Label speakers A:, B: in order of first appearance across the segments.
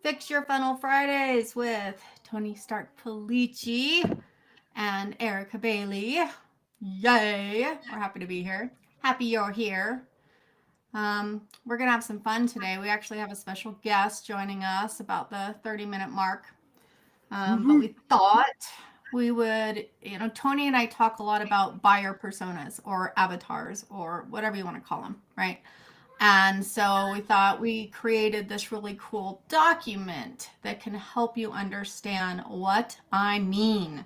A: Fix Your Funnel Fridays with Tony Stark Polici and Erica Bailey. Yay! We're happy to be here. Happy you're here. We're going to have some fun today. We actually have a special guest joining us about the 30-minute mark. But we thought we would, Tony and I talk a lot about buyer personas or avatars or whatever you want to call them, right? And so we thought we created this really cool document that can help you understand what I mean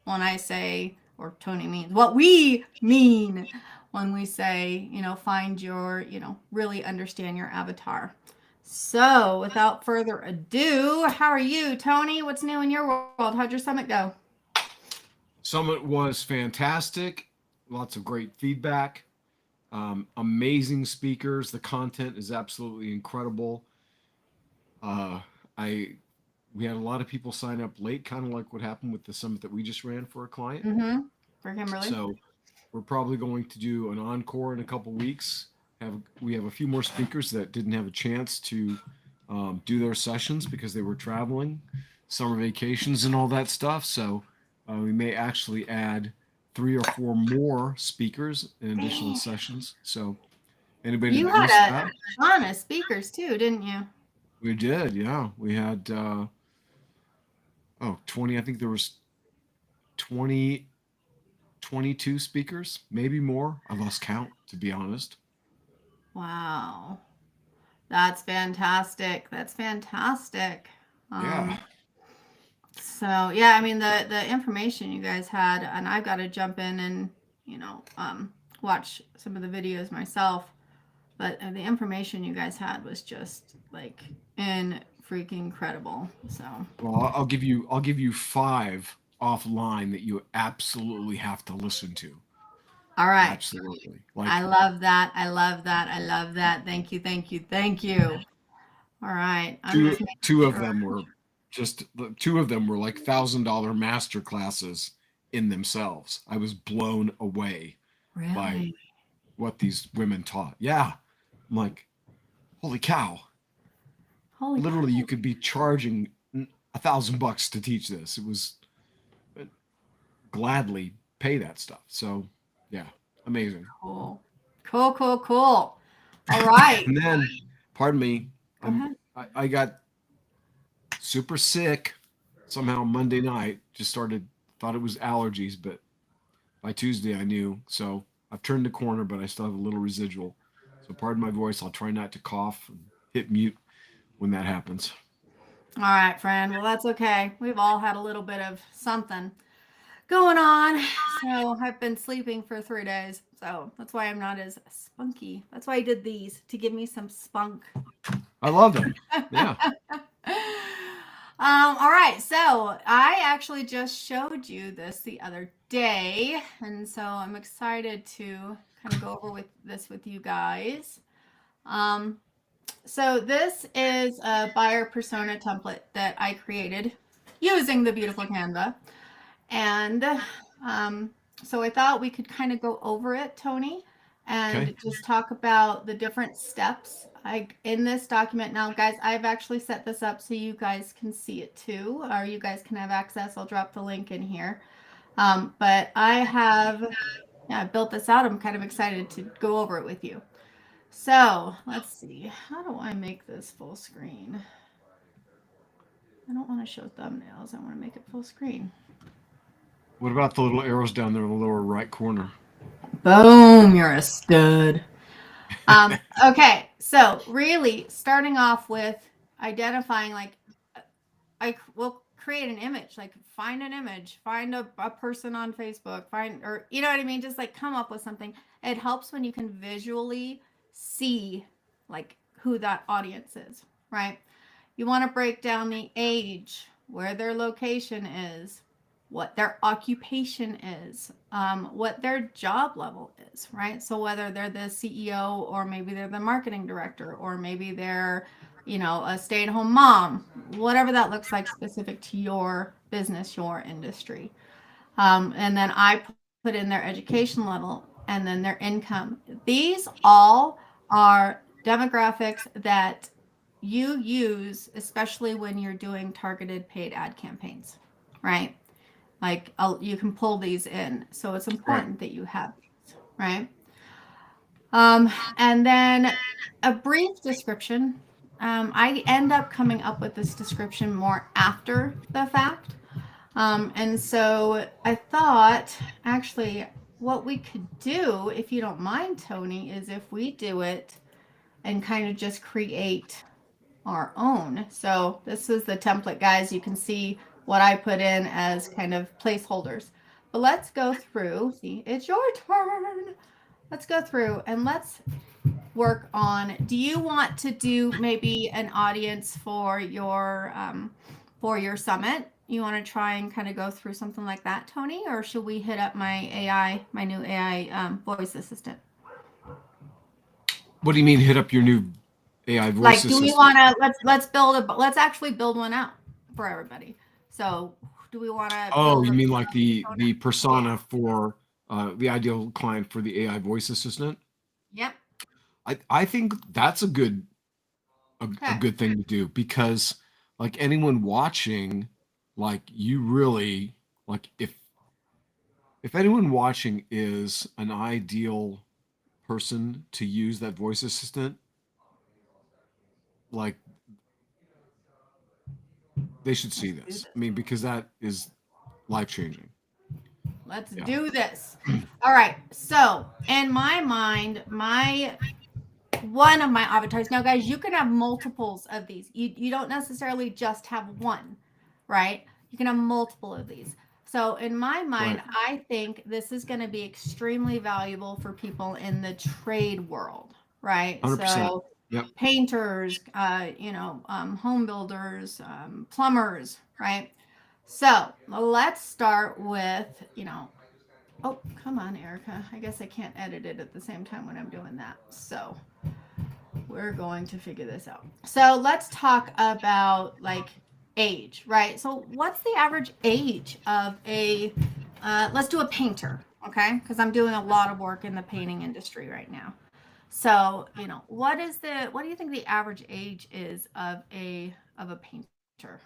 A: when I say, or Tony means, what we mean when we say, find your, really understand your avatar. So without further ado, how are you, Tony? What's new in your world? How'd your summit go?
B: Summit was fantastic. Lots of great feedback. Amazing speakers. The content is absolutely incredible. I We had a lot of people sign up late, kind of like what happened with the summit that we just ran for a client.
A: Mm-hmm. For Kimberly.
B: So we're probably going to do an encore in a couple weeks. We have a few more speakers that didn't have a chance to do their sessions because they were traveling, summer vacations, and all that stuff. So we may actually add 3 or 4 more speakers in additional sessions. So anybody
A: You
B: that
A: had
B: missed
A: a
B: that,
A: ton of speakers too, didn't you?
B: we did. Yeah, we had 20. I think there was 20, 22 speakers, maybe more. I lost count, to be honest.
A: Wow. That's fantastic. That's fantastic.
B: Yeah.
A: Um, so yeah, I mean the information you guys had, and I've got to jump in and watch some of the videos myself. But the information you guys had was just like in freaking incredible. So
B: Well, I'll give you 5 offline that you absolutely have to listen to.
A: all right,
B: Absolutely.
A: I
B: Like
A: love that. I love that. I love that. Thank you. Thank you. Thank you. All right, I'm
B: two
A: just making
B: two of
A: sure.
B: them were just the 2 of them were like $1,000 master classes in themselves. I was blown away by
A: Really?
B: what these women taught. Yeah. I'm like, holy cow.
A: Holy
B: Literally you
A: cow.
B: could be charging $1,000 to teach this. It was gladly pay that stuff. So yeah, amazing.
A: Cool. Cool, cool, cool. All right.
B: And then, pardon me,
A: Go ahead.
B: I got super sick somehow Monday night. Just started thought it was allergies, but by Tuesday I knew. So I've turned the corner, but I still have a little residual. So pardon my voice. I'll try not to cough and hit mute when that happens.
A: All right, friend. Well, that's okay. We've all had a little bit of something going on. So I've been sleeping for 3 days. So that's why I'm not as spunky. That's why I did these to give me some spunk.
B: I love them. Yeah.
A: All right, so I actually just showed you this the other day, and so I'm excited to kind of go over with this with you guys. Um, so this is a buyer persona template that I created using the beautiful Canva, and so I thought we could kind of go over it, Tony,
B: Okay.
A: and just talk about the different steps I in this document. Now, guys, I've actually set this up so you guys can see it too, or you guys can have access. I'll drop the link in here. But I have built this out. I'm kind of excited to go over it with you. So let's see. How do I make this full screen? I don't want to show thumbnails. I want to make it full screen.
B: What about the little arrows down there in the lower right corner?
A: Boom, you're a stud. Okay, so really starting off with identifying like I will create an image, like find an image, find a person on Facebook, find or you know what I mean, just like come up with something. It helps when you can visually see like who that audience is, right? You want to break down the age, where their location is, what their occupation is, what their job level is, right? So whether they're the CEO or maybe they're the marketing director or maybe they're, a stay-at-home mom, whatever that looks like specific to your business, your industry. And then I put in their education level and then their income. These all are demographics that you use, especially when you're doing targeted paid ad campaigns, right? Like you can pull these in. So it's important that you have these, right? And then a brief description. I end up coming up with this description more after the fact. And so I thought, actually, what we could do, if you don't mind, Tony, is if we do it and kind of just create our own. So this is the template, guys. You can see what I put in as kind of placeholders. But let's go through. See, it's your turn. Let's go through and let's work on. Do you want to do maybe an audience for your summit? You want to try and kind of go through something like that, Tony, or should we hit up my AI, my new AI voice assistant?
B: What do you mean hit up your new AI voice
A: Like,
B: assistant?
A: do we want to let's actually build one out for everybody. So, do we want to?
B: Oh, you mean like the persona for the ideal client for the AI voice assistant?
A: Yep.
B: I think that's a good good thing to do, because like anyone watching, like you really like if anyone watching is an ideal person to use that voice assistant, like they should see this. I mean, because that is life changing.
A: Let's do this. All right. So, in my mind, one of my avatars. Now, guys, you can have multiples of these. You don't necessarily just have one, right? You can have multiple of these. So, in my mind, I think this is going to be extremely valuable for people in the trade world, right?
B: 100%.
A: So, painters, home builders, plumbers, right? So let's start with, oh, come on, Erica. I guess I can't edit it at the same time when I'm doing that. So we're going to figure this out. So let's talk about like age, right? So what's the average age of let's do a painter, okay? Because I'm doing a lot of work in the painting industry right now. So, what do you think the average age is of a painter?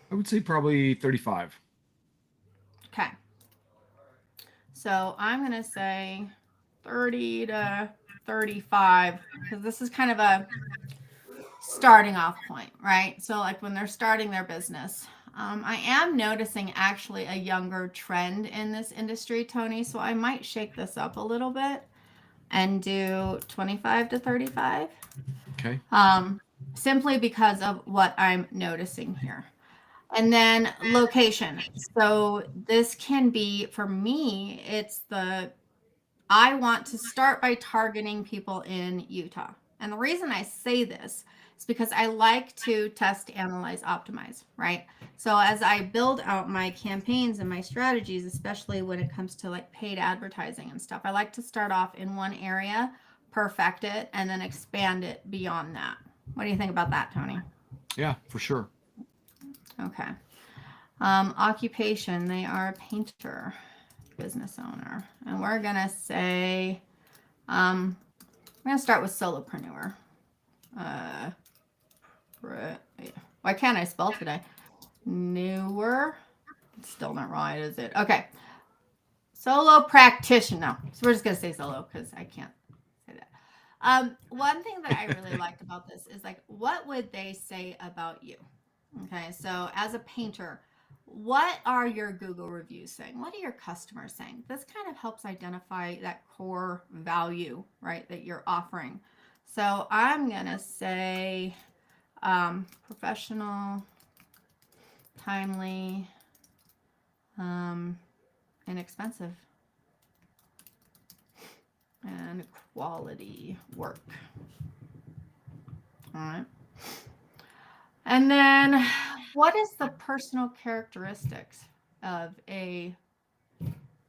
B: I would say probably 35.
A: Okay. So I'm going to say 30 to 35, because this is kind of a starting off point, right? So like when they're starting their business. I am noticing actually a younger trend in this industry, Tony. So I might shake this up a little bit and do 25 to 35.
B: Okay.
A: Simply because of what I'm noticing here. And then location. So this can be, for me, I want to start by targeting people in Utah. And the reason I say this is because I like to test, analyze, optimize, right? So as I build out my campaigns and my strategies, especially when it comes to like paid advertising and stuff, I like to start off in one area, perfect it, and then expand it beyond that. What do you think about that, Tony?
B: Yeah, for sure.
A: Okay. Occupation, they are a painter, business owner. And we're going to say, we're going to start with solopreneur. Why can't I spell today? Newer. It's still not right, is it? Okay. Solo practitioner. So we're just going to say solo because I can't say that. One thing that I really liked about this is like, what would they say about you? Okay. So as a painter, what are your Google reviews saying? What are your customers saying? This kind of helps identify that core value, right, that you're offering. So I'm going to say professional, timely, inexpensive, and quality work. All right. And then what is the personal characteristics of a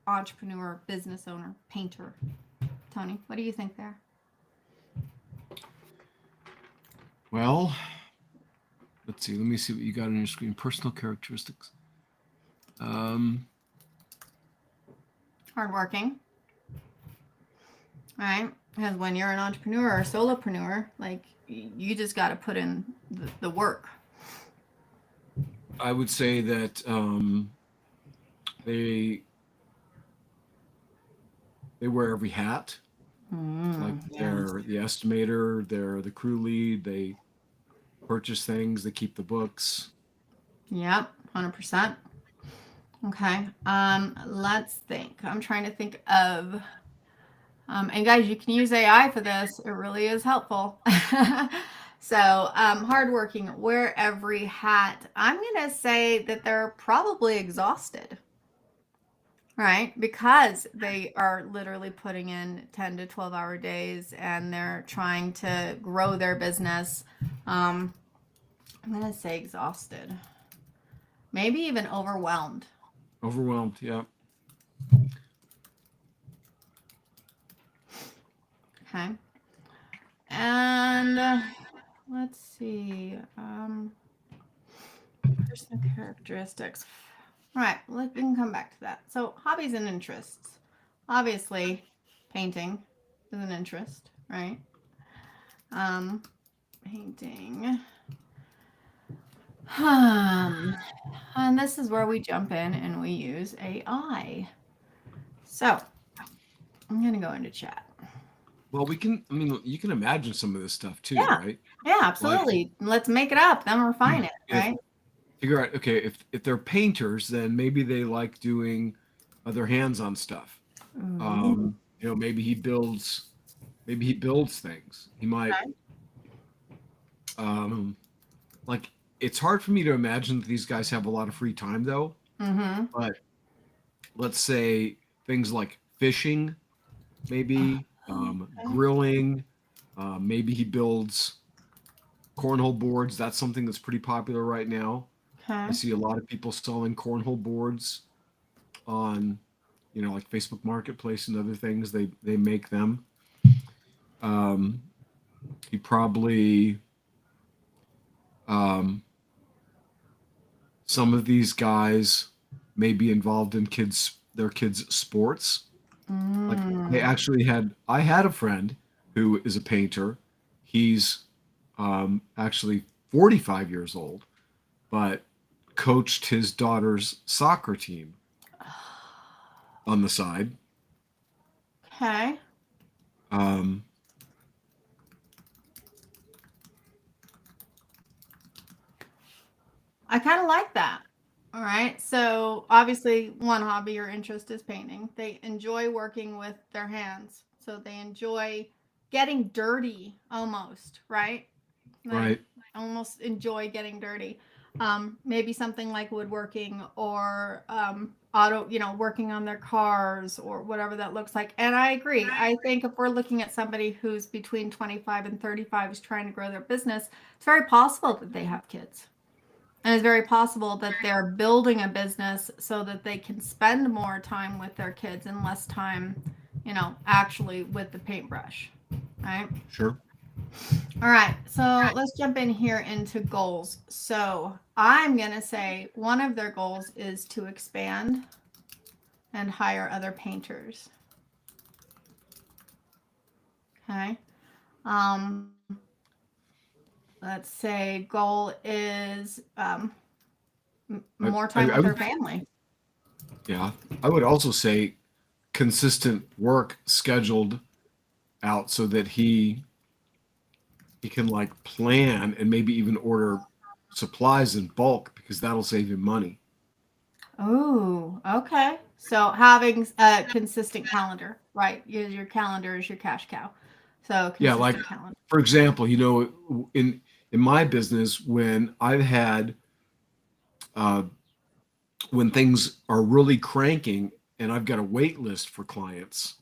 A: entrepreneur, business owner, painter? Tony, what do you think there?
B: Well, let's see. Let me see what you got on your screen. Personal characteristics.
A: Hardworking. All right. Because when you're an entrepreneur or solopreneur, like you just got to put in the work.
B: I would say that they they wear every hat. Like
A: Yeah.
B: they're the estimator, they're the crew lead, they purchase things, they keep the books.
A: Yep. 100%. Okay. Let's think. I'm trying to think of. And guys, you can use AI for this. It really is helpful. So, hardworking, wear every hat. I'm going to say that they're probably exhausted, right? Because they are literally putting in 10 to 12-hour days and they're trying to grow their business. I'm going to say exhausted, maybe even overwhelmed.
B: Overwhelmed, yeah.
A: Okay. And let's see. Personal characteristics. All right, we can come back to that. So, hobbies and interests. Obviously, painting is an interest, right? Painting. And this is where we jump in and we use AI. So, I'm going to go into chat.
B: Well, we can, I mean, you can imagine some of this stuff too,
A: Yeah.
B: right?
A: Yeah, absolutely. Let's make it up, then refine it,
B: If
A: right?
B: figure out, okay, if they're painters, then maybe they like doing their hands on stuff.
A: Ooh,
B: You know, maybe he builds things. He might,
A: okay.
B: um, like, it's hard for me to imagine that these guys have a lot of free time though.
A: Mm-hmm.
B: But let's say things like fishing, maybe
A: Okay.
B: grilling. Maybe he builds cornhole boards. That's something that's pretty popular right now. I
A: Okay.
B: see a lot of people selling cornhole boards on, you know, like Facebook Marketplace and other things. They make them. Um, he probably um, some of these guys may be involved in their kids' sports. Like
A: Mm.
B: I had a friend who is a painter. He's actually 45 years old, but coached his daughter's soccer team on the side.
A: Okay.
B: Um,
A: I kind of like that. All right. So, obviously, one hobby or interest is painting. They enjoy working with their hands. So, they enjoy getting dirty almost, right? Like,
B: right,
A: almost enjoy getting dirty. Maybe something like woodworking or working on their cars or whatever that looks like. And I agree. I think if we're looking at somebody who's between 25 and 35 is trying to grow their business, it's very possible that they have kids. And it's very possible that they're building a business so that they can spend more time with their kids and less time, actually with the paintbrush. Right?
B: sure.
A: All right. So let's jump in here into goals. So I'm going to say one of their goals is to expand and hire other painters. Okay. Um, let's say goal is more time
B: I
A: with their
B: would,
A: family.
B: yeah, I would also say consistent work scheduled out so that he can like plan and maybe even order supplies in bulk because that'll save him money.
A: Oh, okay. So having a consistent calendar, right? Your calendar is your cash cow. So
B: Yeah, like
A: consistent calendar.
B: for example, you know, in my business, when I've had uh, when things are really cranking and I've got a wait list for clients,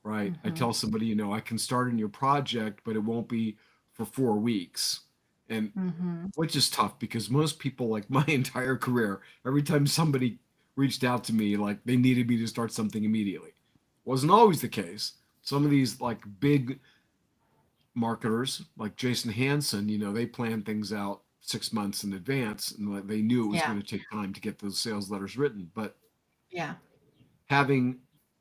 B: right? I
A: Mm-hmm.
B: tell somebody, you know, I can start a new project, but it won't be for 4 weeks, and
A: Mm-hmm.
B: which is tough because most people, like my entire career, every time somebody reached out to me, like they needed me to start something immediately. Wasn't always the case. Some of these like big marketers like Jason Hansen, you know, they plan things out 6 months in advance and they knew it was
A: Yeah.
B: going to take time to get those sales letters written. But
A: Yeah.
B: having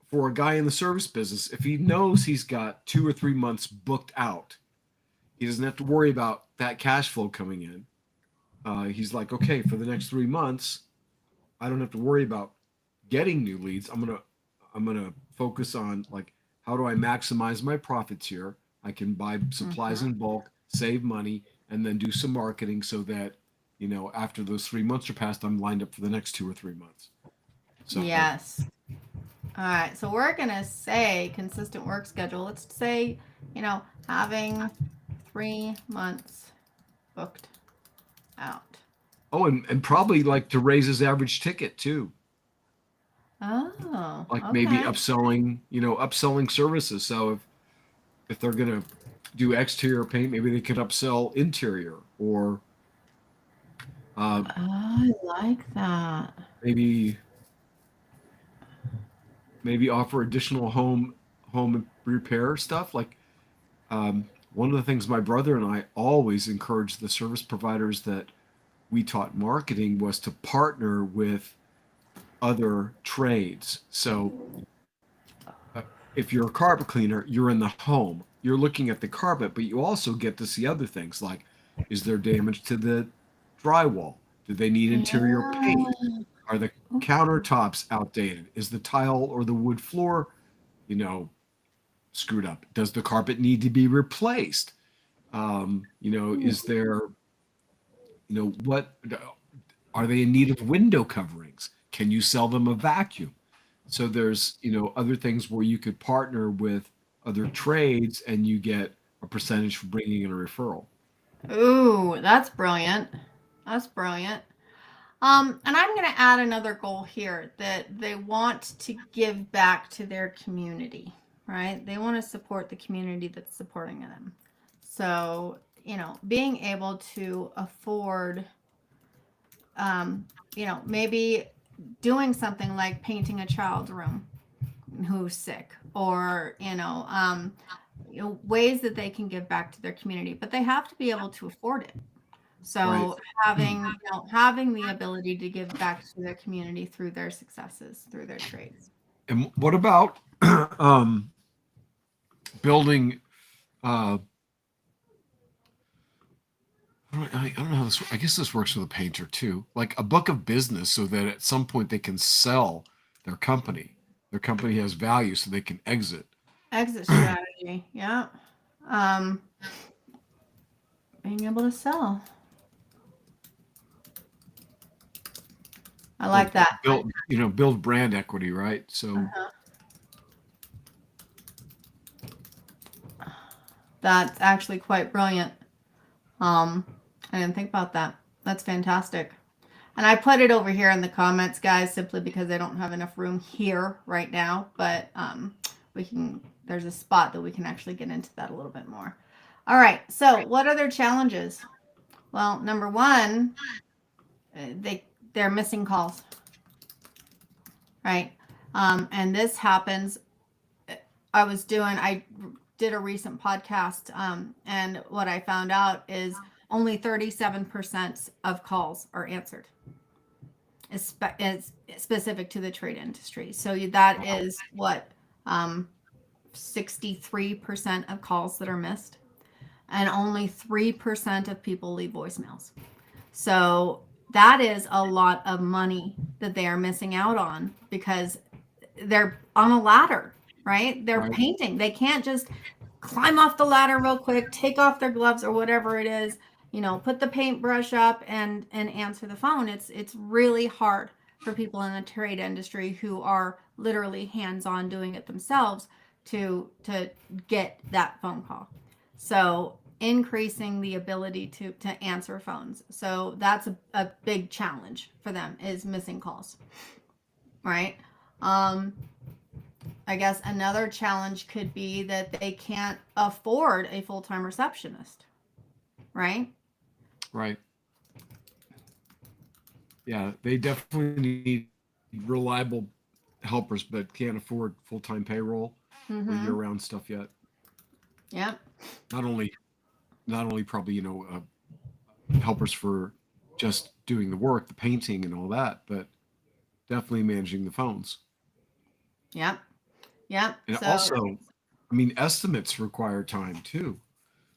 B: for a guy in the service business, if he knows he's got 2 or 3 months booked out, he doesn't have to worry about that cash flow coming in. He's like, okay, for the next 3 months, I don't have to worry about getting new leads. I'm gonna focus on, like, how do I maximize my profits here? I can buy supplies in bulk, save money, and then do some marketing so that, after those 3 months are passed, I'm lined up for the next 2 or 3 months. So
A: Yes. All right. So we're going to say consistent work schedule. Let's say, having 3 months booked out.
B: oh, and probably like to raise his average ticket too.
A: Oh,
B: Like maybe
A: okay.
B: upselling services. So if they're gonna do exterior paint, maybe they could upsell interior, or uh,
A: I like that.
B: maybe offer additional home repair stuff. Like, one of the things my brother and I always encouraged the service providers that we taught marketing was to partner with other trades. So if you're a carpet cleaner, you're in the home, you're looking at the carpet, but you also get to see other things like, is there damage to the drywall? Do they need interior paint?
A: Yeah.
B: Are the countertops outdated? Is the tile or the wood floor, you know, screwed up? Does the carpet need to be replaced? Is there, what are they in need of window coverings? Can you sell them a vacuum? So there's, other things where you could partner with other trades and you get a percentage for bringing in a referral.
A: Ooh, that's brilliant. That's brilliant. And I'm going to add another goal here that they want to give back to their community, right? They want to support the community that's supporting them. So, being able to afford, maybe doing something like painting a child's room who's sick, or, ways that they can give back to their community, but they have to be able to afford it.
B: Right.
A: So having the ability to give back to their community through their successes, through their trades.
B: And what about building? I don't know how this. I guess this works with a painter too. Like a book of business, so that at some point they can sell their company. Their company has value, so they can exit.
A: Exit strategy, yeah. Being able to sell. I like that.
B: Build brand equity, right? So
A: That's actually quite brilliant. I didn't think about that. That's fantastic. And I put it over here in the comments, guys, simply because I don't have enough room here right now. But there's a spot that we can actually get into that a little bit more. All right. So what are their challenges? Well, number one, they're missing calls, right? And this happens. I did a recent podcast, and what I found out is only 37% of calls are answered. Is specific to the trade industry. So that is what 63% of calls that are missed, and only 3% of people leave voicemails. So that is a lot of money that they are missing out on because they're on a ladder, right? They're
B: Right.
A: painting. They can't just climb off the ladder real quick, take off their gloves or whatever it is, put the paintbrush up and answer the phone. It's really hard for people in the trade industry who are literally hands-on doing it themselves to get that phone call. So increasing the ability to answer phones. So that's a big challenge for them, is missing calls, right? I guess another challenge could be that they can't afford a full-time receptionist, right?
B: Right. Yeah, they definitely need reliable helpers, but can't afford full-time payroll or
A: Mm-hmm.
B: year-round stuff yet.
A: Yep.
B: Not only probably helpers for just doing the work, the painting and all that, but definitely managing the phones.
A: Yep. Yep.
B: And
A: So,
B: also, I mean, estimates require time too.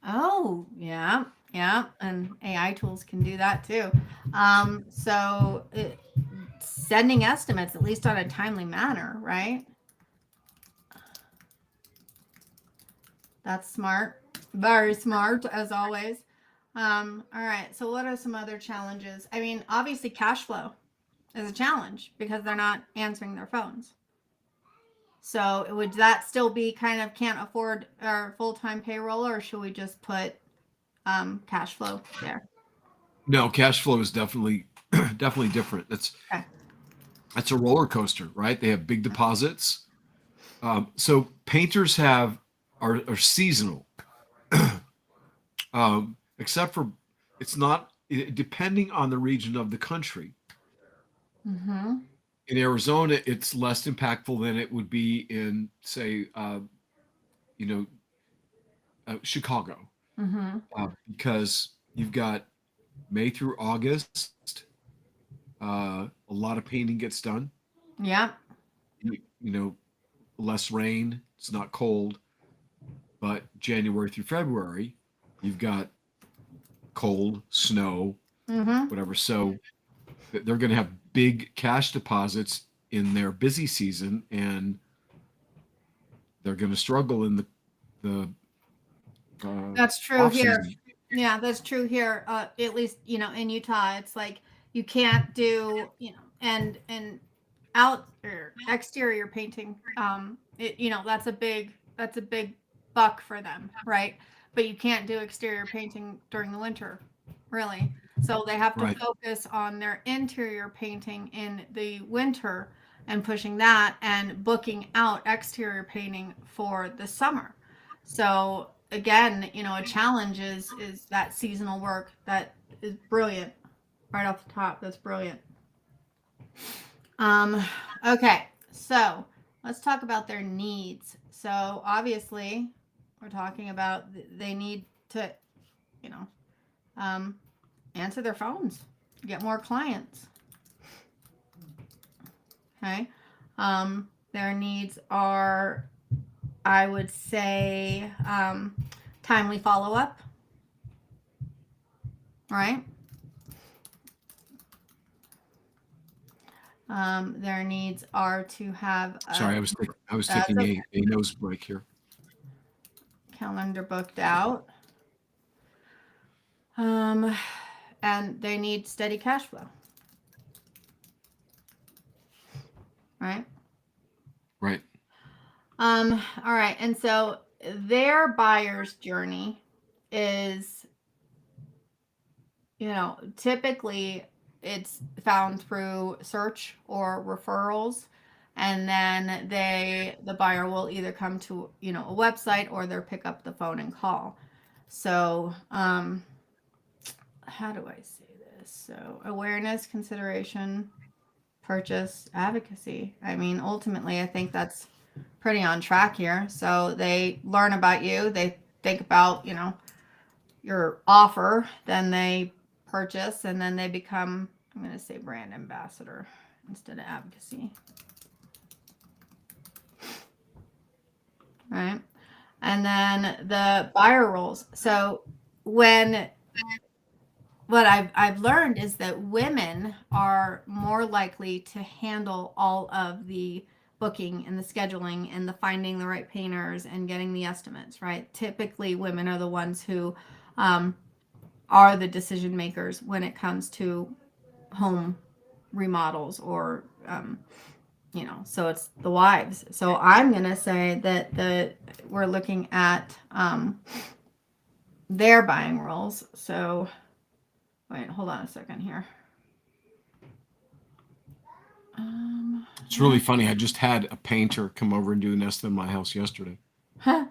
A: oh, yeah. Yeah. And AI tools can do that too. So sending estimates, at least on a timely manner, right? That's smart. Very smart, as always. All right. So, what are some other challenges? I mean, obviously, cash flow is a challenge because they're not answering their phones. So, would that still be kind of can't afford our full time payroll, or should we just put cash flow there?
B: No, cash flow is definitely definitely different.
A: Okay.
B: That's a roller coaster, right? They have big deposits. So painters are seasonal, except for it's not depending on the region of the country.
A: Mm-hmm.
B: In Arizona, it's less impactful than it would be in, say, you know, Chicago,
A: Mm-hmm.
B: because you've got May through August. A lot of painting gets done.
A: Yeah.
B: You know, less rain. It's not cold. But January through February, you've got cold, snow,
A: Mm-hmm.
B: whatever. So they're going to have big cash deposits in their busy season, and they're going to struggle in the
A: That's true
B: off
A: here.
B: season.
A: Yeah, that's true here. At least, in Utah, it's like you can't do, and out or exterior painting. That's a big buck for them, right? But you can't do exterior painting during the winter, really. So they have to
B: Right.
A: focus on their interior painting in the winter and pushing that and booking out exterior painting for the summer. So again, a challenge is that seasonal work that is brilliant right off the top. That's brilliant. Um, okay, so let's talk about their needs. So obviously, we're talking about they need to, you know, um, answer their phones, get more clients. Okay, their needs are, I would say, timely follow up. Right. Their needs are to have
B: Sorry, I was taking
A: okay,
B: a nose break here.
A: calendar booked out. Um, and they need steady cash flow, right?
B: Right.
A: All right. And so their buyer's journey is, typically it's found through search or referrals. And then the buyer will either come to, a website or they'll pick up the phone and call. So, how do I say this? So, awareness, consideration, purchase, advocacy. I mean, ultimately, I think that's pretty on track here. So, they learn about you, they think about, your offer, then they purchase, and then they become, I'm going to say brand ambassador instead of advocacy. Right. And then the buyer roles. So, when what I've learned is that women are more likely to handle all of the booking and the scheduling and the finding the right painters and getting the estimates, right? Typically, women are the ones who are the decision makers when it comes to home remodels or, so it's the wives. So I'm going to say that we're looking at their buying roles. So, wait, hold on a second here.
B: It's really funny. I just had a painter come over and do an estimate in my house yesterday.
A: Huh.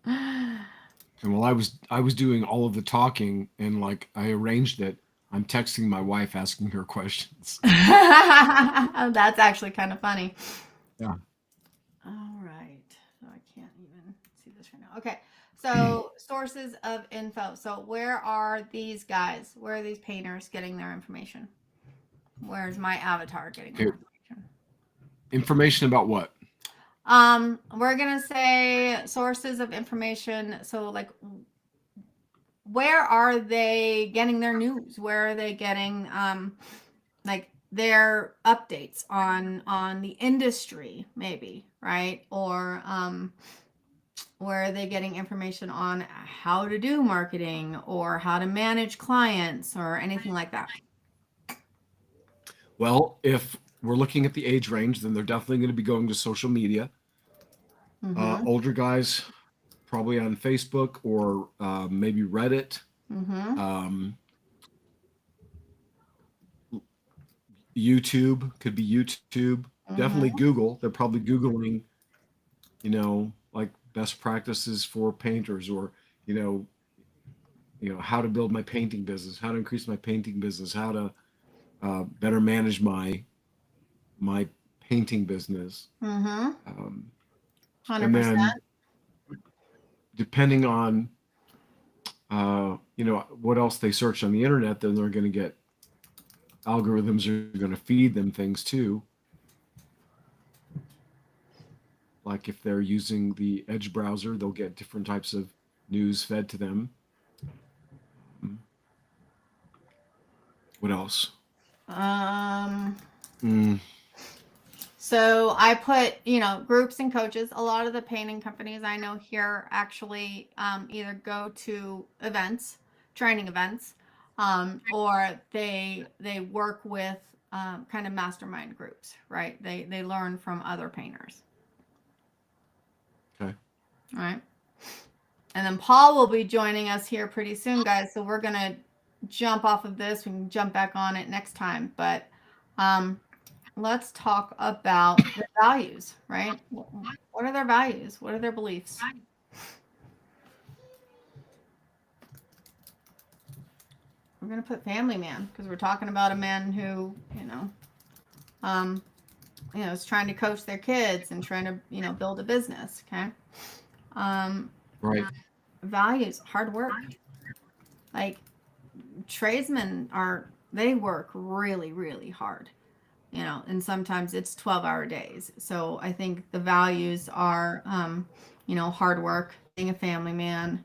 B: And while I was doing all of the talking and like I arranged it, I'm texting my wife asking her questions.
A: That's actually kind of funny.
B: Yeah.
A: All right. So I can't even see this right now. Okay. So sources of info. So where are these guys? Where are these painters getting their information? Where's my avatar getting their
B: Okay.
A: information?
B: Information about what?
A: We're gonna say sources of information. So like, where are they getting their news? Where are they getting like their updates on the industry, maybe, right? Or where are they getting information on how to do marketing or how to manage clients or anything like that?
B: Well, if we're looking at the age range, then they're definitely going to be going to social media.
A: Mm-hmm.
B: Older guys probably on Facebook or maybe Reddit.
A: Mm-hmm.
B: Um, YouTube could be YouTube. Definitely
A: Mm-hmm.
B: Google. They're probably Googling, like best practices for painters, or you know, how to build my painting business, how to increase my painting business, how to better manage my painting business.
A: Mm-hmm.
B: Um, and
A: 100%.
B: then depending on what else they search on the internet, then they're going to get algorithms are going to feed them things too. Like if they're using the Edge browser, they'll get different types of news fed to them. What else?
A: Um,
B: Mm,
A: so I put, groups and coaches. A lot of the painting companies I know here actually either go to events, training events, or they work with kind of mastermind groups, right? They learn from other painters,
B: okay.
A: right? And then Paul will be joining us here pretty soon, guys. So we're gonna jump off of this. We can jump back on it next time, but um, let's talk about their values, right? What are their values? What are their beliefs? We're going to put family man because we're talking about a man who, um, is trying to coach their kids and trying to, build a business. Okay. Um,
B: Right.
A: Values, hard work. Like tradesmen they work really, really hard, and sometimes it's 12-hour days. So I think the values are, hard work, being a family man.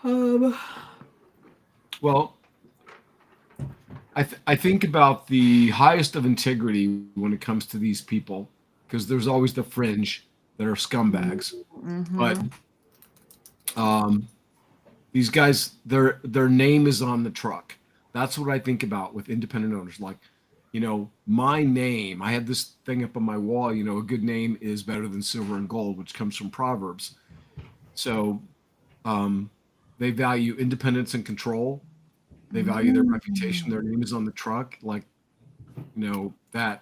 A: Um,
B: Well, I think about the highest of integrity when it comes to these people, because there's always the fringe that are scumbags. But
A: mm-hmm.
B: um, these guys, their name is on the truck. That's what I think about with independent owners. Like, my name. I had this thing up on my wall. A good name is better than silver and gold, which comes from Proverbs. So um, they value independence and control. They value their reputation. Their name is on the truck. Like, that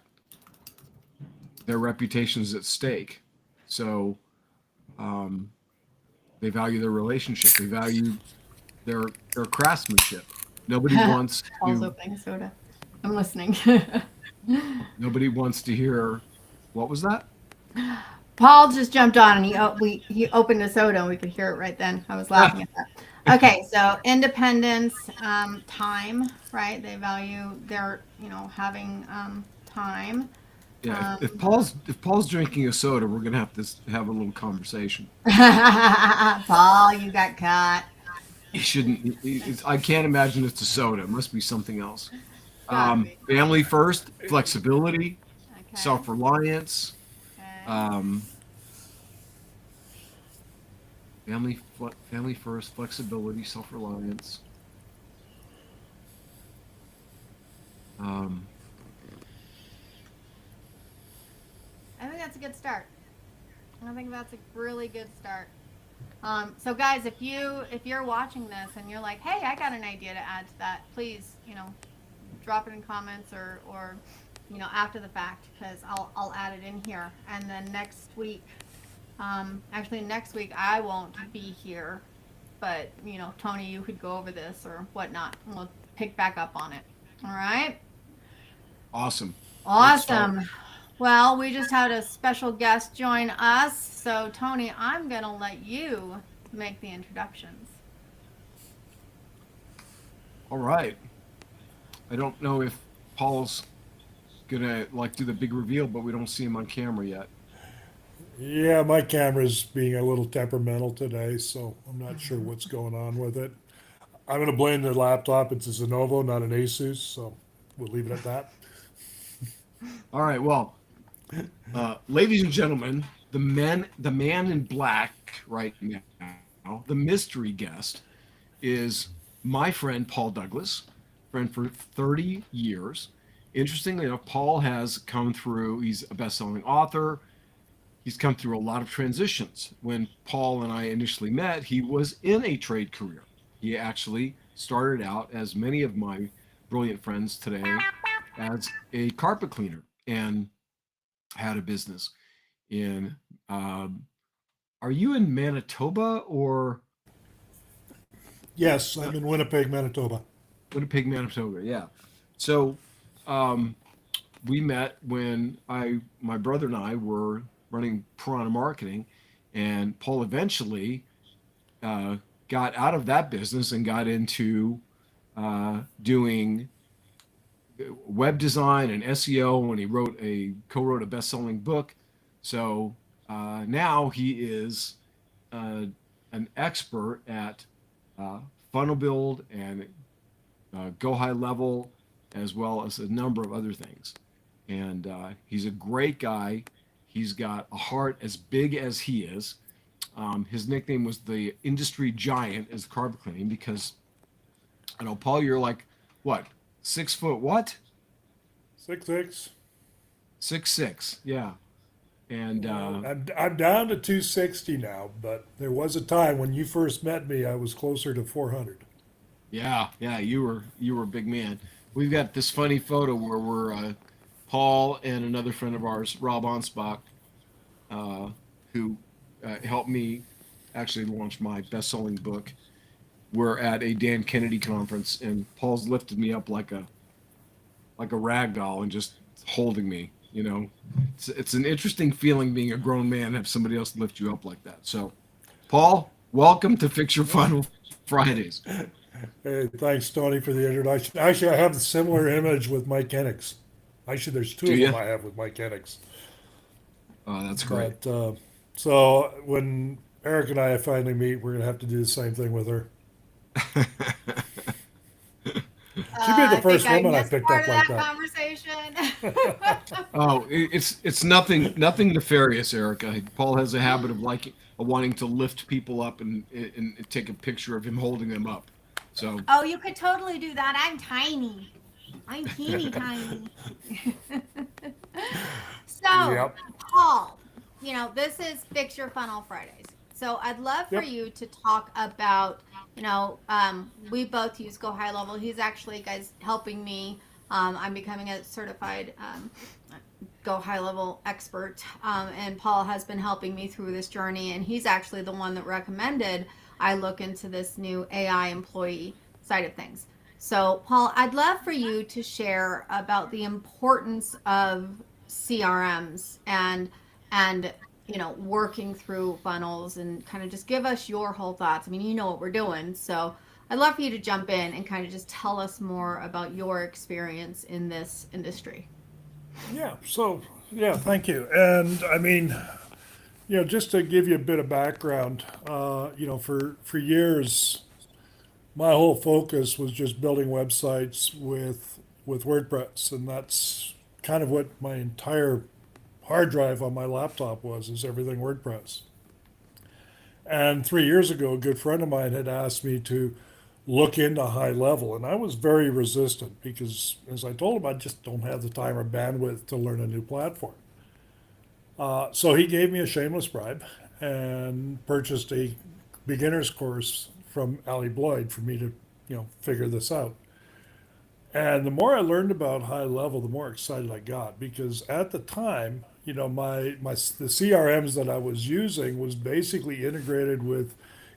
B: their reputation is at stake. So um, they value their relationship. They value their craftsmanship. Nobody wants
A: Paul's
B: to.
A: opening a soda. I'm listening.
B: Nobody wants to hear. What was that?
A: Paul just jumped on and he opened a soda and we could hear it right then. I was laughing at that. Okay, so independence, time, right? They value their, having time.
B: Yeah. If Paul's drinking a soda, we're gonna have to have a little conversation.
A: Paul, you got caught.
B: He shouldn't. I can't imagine it's a soda. It must be something else.
A: Gotta be.
B: Family first, flexibility,
A: Okay.
B: self-reliance.
A: Okay.
B: Um, family first, flexibility, self-reliance. Um,
A: I think that's a good start. I think that's a really good start. So guys, if you're watching this and you're like, hey, I got an idea to add to that, please, drop it in comments or after the fact, because I'll add it in here. And then next week, actually next week I won't be here, but Tony, you could go over this or whatnot, and we'll pick back up on it. All right.
B: awesome.
A: Awesome. Well, we just had a special guest join us. So, Tony, I'm going to let you make the introductions.
B: All right. I don't know if Paul's gonna do the big reveal, but we don't see him on camera yet.
C: Yeah, my camera's being a little temperamental today, so I'm not sure
A: Mhm.
C: what's going on with it. I'm going to blame the laptop. It's a Lenovo, not an Asus, so we'll leave it at that.
B: All right. Well, ladies and gentlemen, the man in black right now, the mystery guest, is my friend Paul Douglas, friend for 30 years. Interestingly enough, Paul has come through. He's a best-selling author. He's come through a lot of transitions. When Paul and I initially met, he was in a trade career. He actually started out, as many of my brilliant friends today, as a carpet cleaner and had a business in. Are you in Manitoba or
C: Yes,
B: uh,
C: I'm in Winnipeg, Manitoba.
B: Winnipeg, Manitoba? Yeah. So um, we met when my brother and I were running Piranha Marketing, and Paul eventually uh, got out of that business and got into doing web design and SEO when he co-wrote a best-selling book. So now he is uh, an expert at uh, funnel build and go high level, as well as a number of other things. And he's a great guy. He's got a heart as big as he is. His nickname was the industry giant as carpet cleaning because I know, Paul, you're like, what, 6 foot what?
C: 6'6".
B: 6'6". Yeah. And
C: I'm down to 260 now, but there was a time when you first met me, I was closer to 400.
B: yeah, yeah, you were a big man. We've got this funny photo where we're Paul and another friend of ours, Rob Onspach, uh, who helped me actually launch my best-selling book. We're at a Dan Kennedy conference, and Paul's lifted me up like a rag doll and just holding me. It's an interesting feeling being a grown man and have somebody else lift you up like that. So, Paul, welcome to Fix Your Funnel Fridays.
C: Hey, thanks, Tony, for the introduction. Actually, I have a similar image with Mike Enix. Actually, there's two
B: Do
C: of
B: you?
C: them I have with Mike Enix.
B: That's great.
C: But so when Eric and I finally meet, we're gonna have to do the same thing with her. She'd be the
A: I think
C: first
A: I
C: woman I
A: missed
C: picked
A: part
C: up
A: of
C: like
A: that
C: that.
A: conversation.
B: Oh, it's nothing nefarious, Erica. Paul has a habit of liking wanting to lift people up and take a picture of him holding them up. So
A: Oh, you could totally do that. I'm tiny. I'm teeny tiny. So,
C: Yep.
A: Paul, this is Fix Your Funnel Fridays. So, I'd love for
C: Yep.
A: you to talk about, we both use Go High Level. He's actually, guys, helping me. I'm becoming a certified Go High Level expert. And Paul has been helping me through this journey. And he's actually the one that recommended I look into this new AI employee side of things. So, Paul, I'd love for you to share about the importance of CRMs and working through funnels and kind of just give us your whole thoughts. I mean, you know what we're doing, so I'd love for you to jump in and kind of just tell us more about your experience in this industry.
C: Yeah. So yeah, thank you. And I mean, just to give you a bit of background, for years, my whole focus was just building websites with WordPress, and that's kind of what my entire hard drive on my laptop is everything WordPress. And 3 years ago, a good friend of mine had asked me to look into high level, and I was very resistant because, as I told him, I just don't have the time or bandwidth to learn a new platform. So he gave me a shameless bribe and purchased a beginner's course from Ali Bloyd for me to, figure this out. And the more I learned about high level, the more excited I got because at the time, the CRMs that I was using was basically integrated with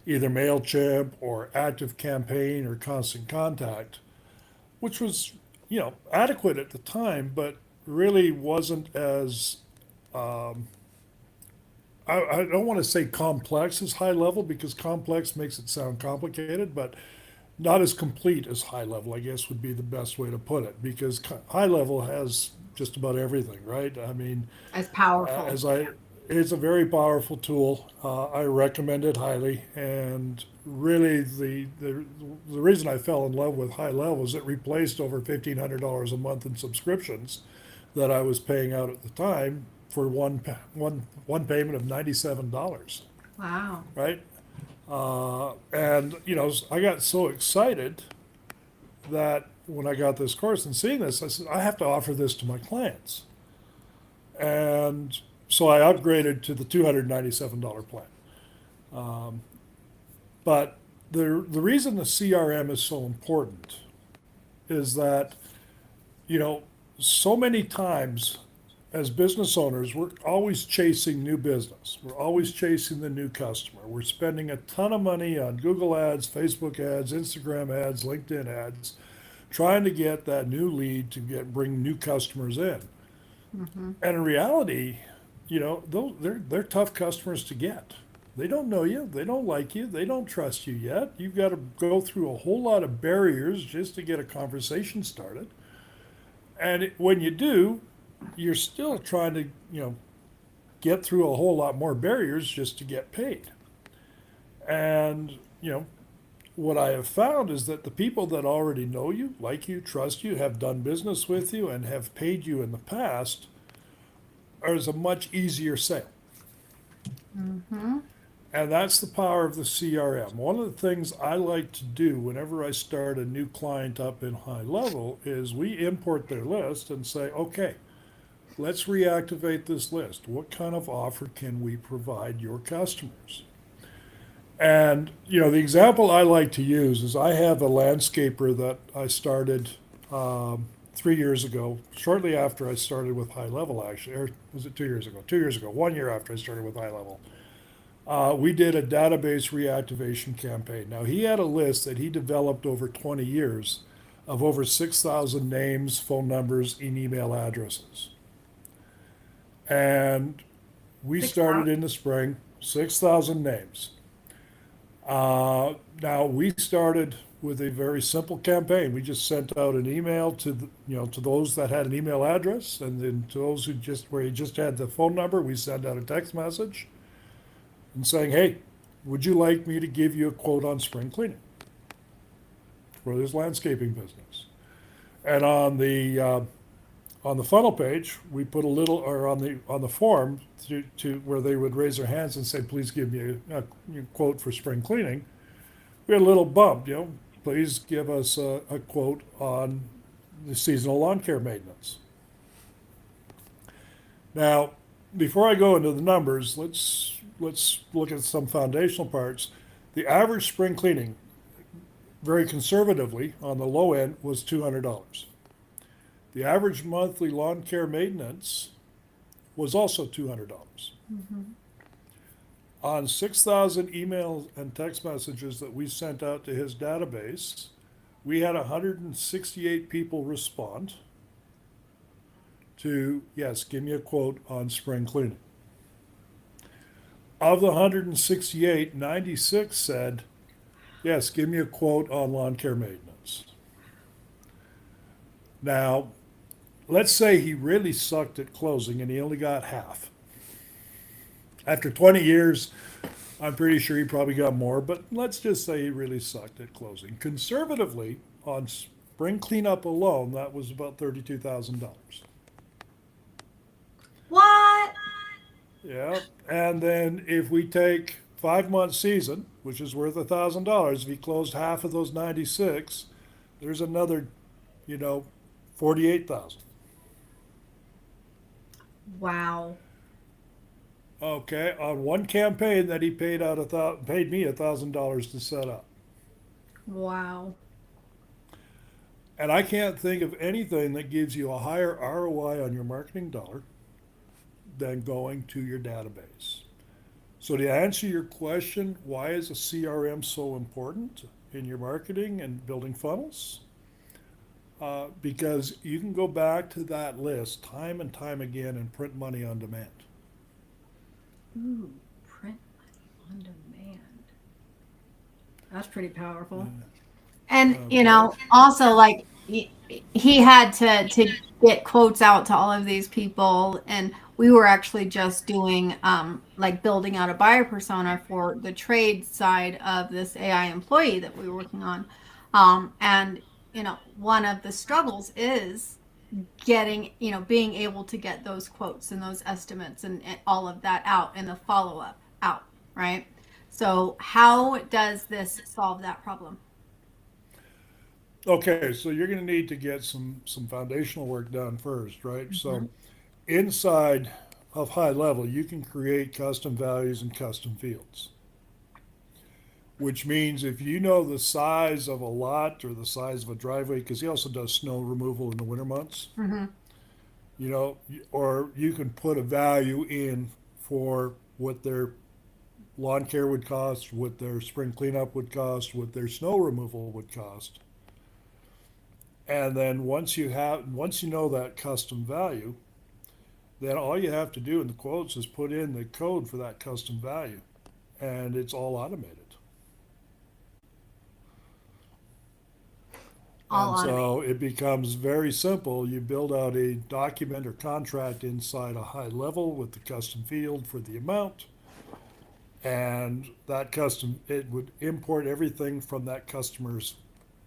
C: either Mailchimp or Active Campaign or Constant Contact, which was adequate at the time, but really wasn't as I don't want to say complex as high level because complex makes it sound complicated, but not as complete as high level, I guess would be the best way to put it, because high level has just about everything, right? I mean,
A: As powerful.
C: as I, It's a very powerful tool. I recommend it highly. And really, the reason I fell in love with High Level is it replaced over $1,500 a month in subscriptions that I was paying out at the time for one payment of $97,
A: Wow.
C: right? And I got so excited that when I got this course and seeing this, I said I have to offer this to my clients, and so I upgraded to the $297 plan. Um, but the reason the CRM is so important is that you know so many times as business owners, we're always chasing new business. We're always chasing the new customer. We're spending a ton of money on Google ads, Facebook ads, Instagram ads, LinkedIn ads, trying to get that new lead to bring new customers in.
A: Mm-hmm.
C: And in reality, they're tough customers to get. They don't know you, they don't like you, they don't trust you yet. You've got to go through a whole lot of barriers just to get a conversation started. And when you do, you're still trying to, get through a whole lot more barriers just to get paid. And, what I have found is that the people that already know you, like you, trust you, have done business with you, and have paid you in the past is a much easier sale.
A: Mm-hmm.
C: And that's the power of the CRM. One of the things I like to do whenever I start a new client up in High Level is we import their list and say, okay, let's reactivate this list. What kind of offer can we provide your customers? And, the example I like to use is I have a landscaper that I started 3 years ago, shortly after I started with High Level, actually. Or was it 2 years ago? 2 years ago, 1 year after I started with High Level. We did a database reactivation campaign. Now, he had a list that he developed over 20 years of over 6,000 names, phone numbers, and email addresses. And we started in the spring, 6,000 names. Now we started with a very simple campaign. We just sent out an email to to those that had an email address, and then to those where you just had the phone number, we sent out a text message and saying, "Hey, would you like me to give you a quote on spring cleaning for this landscaping business?" And on the funnel page, we put a little, or on the form to where they would raise their hands and say, "Please give me a quote for spring cleaning." We had a little bump, please give us a quote on the seasonal lawn care maintenance. Now, before I go into the numbers, let's look at some foundational parts. The average spring cleaning, very conservatively on the low end, was $200. The average monthly lawn care maintenance was also $200.
A: Mm-hmm.
C: On 6,000 emails and text messages that we sent out to his database, we had 168 people respond to, yes, give me a quote on spring cleaning. Of the 168, 96 said, yes, give me a quote on lawn care maintenance. Now, let's say he really sucked at closing and he only got half. After 20 years, I'm pretty sure he probably got more, but let's just say he really sucked at closing. Conservatively, on spring cleanup alone, that was about $32,000.
A: What?
C: Yeah, and then if we take 5 month season, which is worth $1,000, if he closed half of those 96, there's another, 48,000.
A: Wow.
C: Okay, on one campaign that he paid me $1,000 to set up.
A: Wow.
C: And I can't think of anything that gives you a higher ROI on your marketing dollar than going to your database. So to answer your question, why is a CRM so important in your marketing and building funnels? Because you can go back to that list time and time again and print money on demand.
A: Ooh, print money on demand. That's pretty powerful. And also like he had to get quotes out to all of these people. And we were actually just doing like building out a buyer persona for the trade side of this AI employee that we were working on. And, one of the struggles is getting, being able to get those quotes and those estimates and all of that out and the follow up out, right? So, how does this solve that problem?
C: Okay, so you're going to need to get some foundational work done first, right?
A: Mm-hmm.
C: So inside of high level, you can create custom values and custom fields, which means if you know the size of a lot or the size of a driveway, because he also does snow removal in the winter months,
A: Mm-hmm.
C: or you can put a value in for what their lawn care would cost, what their spring cleanup would cost, what their snow removal would cost. And then once you know that custom value, then all you have to do in the quotes is put in the code for that custom value, and it's all automated.
A: All
C: And
A: automated.
C: so it becomes very simple. You build out a document or contract inside a high level with the custom field for the amount, and that custom, it would import everything from that customer's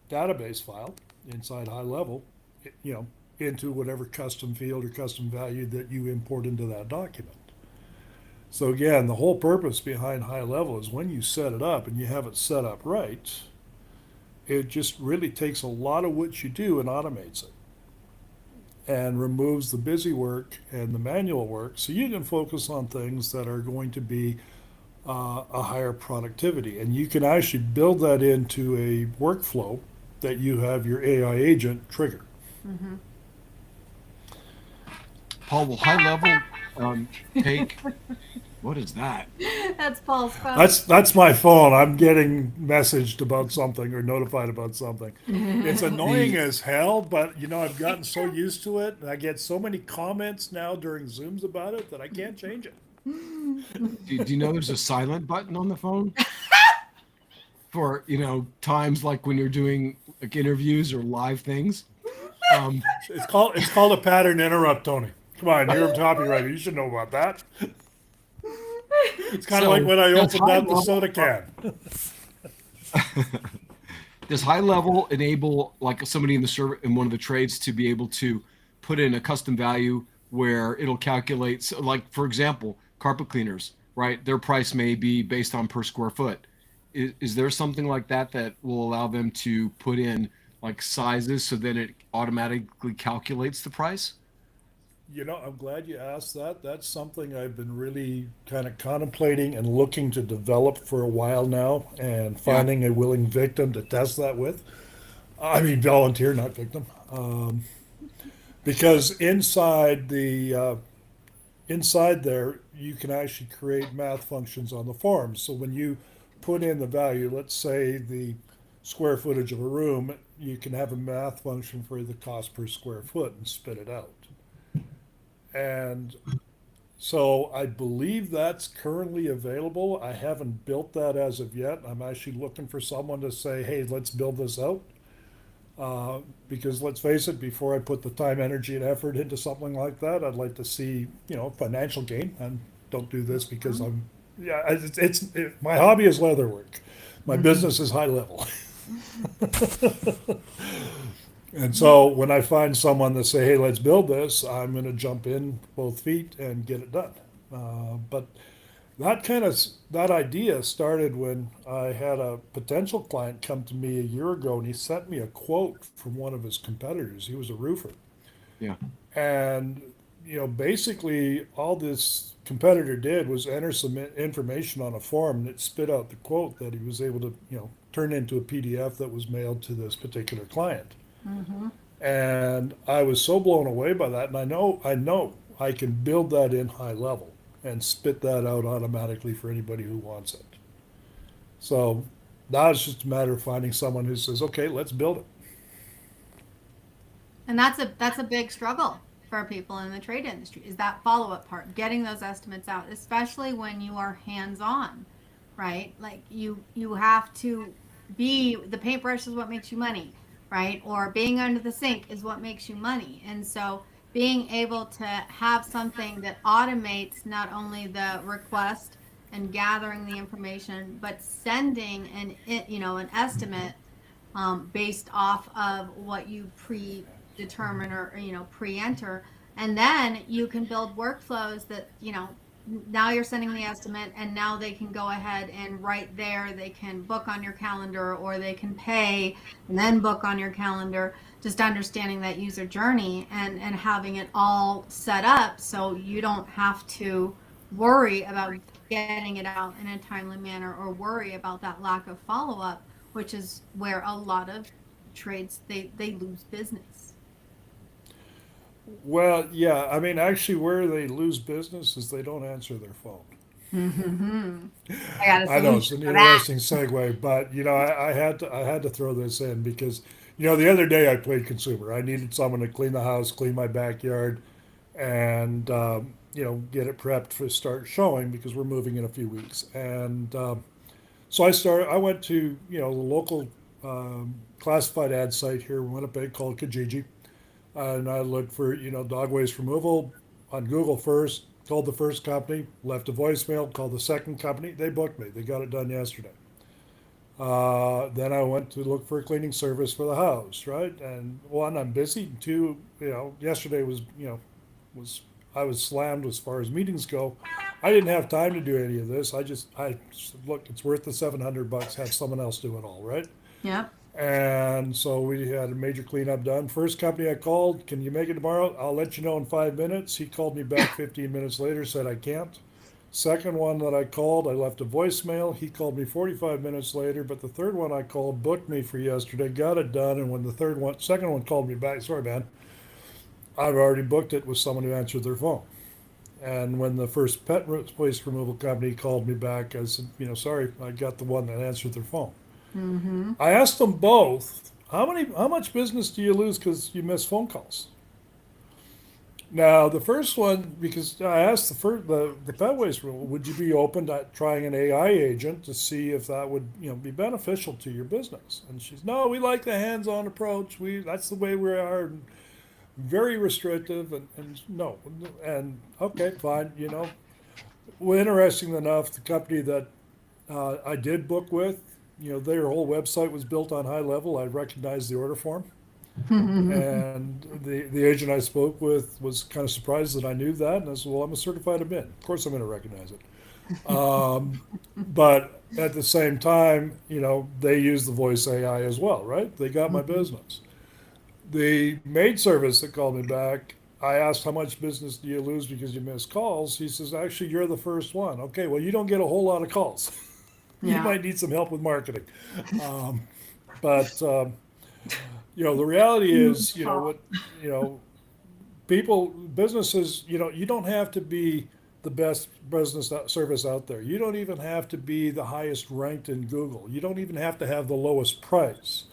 C: database file inside high level, you know, into whatever custom field or custom value that you import into that document. So again, the whole purpose behind high level is when you set it up and you have it set up right, it just really takes a lot of what you do and automates it and removes the busy work and the manual work so you can focus on things that are going to be a higher productivity. And you can actually build that into a workflow that you have your AI agent trigger.
A: Mm-hmm.
B: Paul, will high level take, what is that?
A: That's Paul's phone.
C: That's my phone. I'm getting messaged about something or notified about something. It's annoying
B: The
C: as hell, but I've gotten so used to it, and I get so many comments now during Zooms about it that I can't change it.
B: do you know there's a silent button on the phone for times like when you're doing like interviews or live things? Um,
C: It's called a pattern interrupt, Tony. Come on, you're a copywriter. You should know about that. It's kind of like
B: so
C: when I
B: does
C: opened
B: high
C: up the
B: level
C: soda can.
B: does high level enable like somebody in the server in one of the trades to be able to put in a custom value where it'll calculate, so like for example, carpet cleaners, right? Their price may be based on per square foot. Is there something like that that will allow them to put in like sizes so that it automatically calculates the price?
C: I'm glad you asked that. That's something I've been really kind of contemplating and looking to develop for a while now and
B: Yeah.
C: finding a willing victim to test that with. I mean, volunteer, not victim. Because inside there, you can actually create math functions on the form. So when you put in the value, let's say the square footage of a room, you can have a math function for the cost per square foot and spit it out. And so I believe that's currently available. I haven't built that as of yet. I'm actually looking for someone to say, hey, let's build this out. Because let's face it, before I put the time, energy, and effort into something like that, I'd like to see, financial gain. And don't do this because yeah, my hobby is leather work. My business is high level. And so when I find someone that say, hey, let's build this, I'm going to jump in both feet and get it done. But that idea started when I had a potential client come to me a year ago, and he sent me a quote from one of his competitors. He was a roofer,
B: Yeah.
C: and basically all this competitor did was enter some information on a form, and it spit out the quote that he was able to turn into a PDF that was mailed to this particular client.
A: Mm-hmm.
C: And I was so blown away by that, and I know I can build that in high level and spit that out automatically for anybody who wants it. So now it's just a matter of finding someone who says, okay, let's build it.
A: And that's a big struggle for people in the trade industry is that follow-up part, getting those estimates out, especially when you are hands-on, right? Like you have to be the paintbrush is what makes you money, right? Or being under the sink is what makes you money. And so being able to have something that automates not only the request and gathering the information, but sending an estimate based off of what you predetermine or pre-enter, and then you can build workflows that now you're sending the estimate, and now they can go ahead and right there they can book on your calendar, or they can pay and then book on your calendar. Just understanding that user journey and having it all set up so you don't have to worry about getting it out in a timely manner, or worry about that lack of follow-up, which is where a lot of trades they lose business.
C: Well, yeah, I mean, actually, where they lose business is they don't answer their phone.
A: Mm-hmm. I got a
C: I know it's
A: solution
C: an
A: for that.
C: interesting segue, but I had to throw this in because the other day I played consumer. I needed someone to clean the house, clean my backyard, and get it prepped to start showing because we're moving in a few weeks. And so I went to the local classified ad site here in Winnipeg called Kijiji, and I looked for dog waste removal on Google first. Called the first company, left a voicemail, called the second company. They booked me. They got it done yesterday. Then I went to look for a cleaning service for the house, right? And one, I'm busy. And two, yesterday was I was slammed as far as meetings go. I didn't have time to do any of this. I looked. It's worth the $700. Have someone else do it all, right?
A: Yep.
C: And so we had a major cleanup done. First company I called, can you make it tomorrow? I'll let you know in 5 minutes. He called me back 15 minutes later, said I can't. Second one that I called, I left a voicemail. He called me 45 minutes later, but the third one I called booked me for yesterday, got it done. And when second one called me back, sorry, man, I've already booked it with someone who answered their phone. And when the first waste removal company called me back, I said, sorry, I got the one that answered their phone.
A: Mm-hmm.
C: I asked them both, how much business do you lose because you miss phone calls? Now, the first one, because I asked the pet waste rule, would you be open to trying an AI agent to see if that would be beneficial to your business? And she's, no, we like the hands-on approach. That's the way we are, and very restrictive, and no, and okay, fine. Well, interesting enough, the company that I did book with, their whole website was built on high level. I recognized the order form. And the agent I spoke with was kind of surprised that I knew that. And I said, well, I'm a certified admin. Of course, I'm going to recognize it. But at the same time, they use the voice AI as well, right? They got my business. The maid service that called me back, I asked, how much business do you lose because you miss calls? He says, actually, you're the first one. Okay, well, you don't get a whole lot of calls. You
A: Yeah.
C: might need some help with marketing. Um, but the reality is, you know, businesses, you don't have to be the best business service out there. You don't even have to be the highest ranked in Google. You don't even have to have the lowest price.